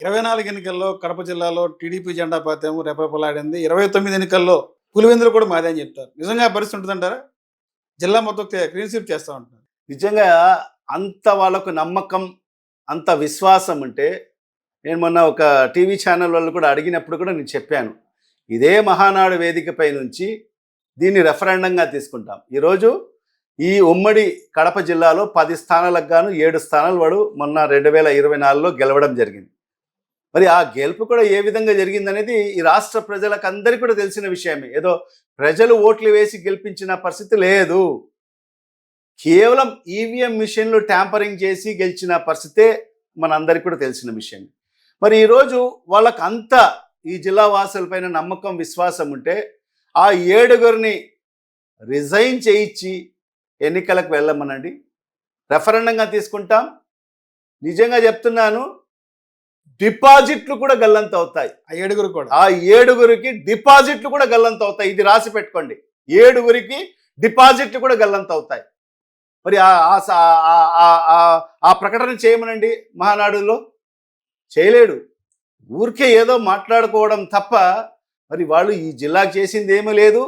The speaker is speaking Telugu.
24 ఎన్నికల్లో కడప జిల్లాలో టీడీపీ జెండా పాతేమో రెపరెపలాడింది. 29 ఎన్నికల్లో పులివెందులు కూడా మాదే అని చెప్తారు. నిజంగా ఆ పరిస్థితి ఉంటుందంటారా? జిల్లా మొత్తం క్లీన్ స్వీప్ చేస్తా ఉంటున్నారు. నిజంగా అంత వాళ్ళకు నమ్మకం, అంత విశ్వాసం ఉంటే నేను మొన్న ఒక టీవీ ఛానల్ వాళ్ళు కూడా అడిగినప్పుడు కూడా నేను చెప్పాను. ఇదే మహానాడు వేదికపై నుంచి దీన్ని రెఫరెండంగా తీసుకుంటాం. ఈరోజు ఈ ఉమ్మడి కడప జిల్లాలో 10 స్థానాలకు గాను 7 స్థానాలు వాడు మొన్న 2024లో గెలవడం జరిగింది. మరి ఆ గెలుపు కూడా ఏ విధంగా జరిగిందనేది ఈ రాష్ట్ర ప్రజలకు అందరికీ కూడా తెలిసిన విషయమే. ఏదో ప్రజలు ఓట్లు వేసి గెలిపించిన పరిస్థితి లేదు. కేవలం ఈవీఎం మిషన్లు ట్యాంపరింగ్ చేసి గెలిచిన పరిస్థితే మనందరికీ కూడా తెలిసిన విషయం. మరి ఈరోజు వాళ్ళకు అంత ఈ జిల్లా వాసులపైన నమ్మకం, విశ్వాసం ఉంటే ఆ 7గురిని రిజైన్ చేయించి ఎన్నికలకు వెళ్ళమనండి, రెఫరెండంగా తీసుకుంటాం. నిజంగా చెప్తున్నాను, డిపాజిట్లు కూడా గల్లంత అవుతాయి. ఆ 7గురు కూడా. ఆ 7గురికి డిపాజిట్లు కూడా గల్లంత అవుతాయి. ఇది రాసి పెట్టుకోండి. 7గురికి డిపాజిట్లు కూడా గల్లంత అవుతాయి. మరి ఆ ప్రకటన చేయమనండి మహానాడులో. చేయలేడు. ఊరికే ఏదో మాట్లాడుకోవడం తప్ప మరి వాళ్ళు ఈ జిల్లాకు చేసింది ఏమీ లేదు.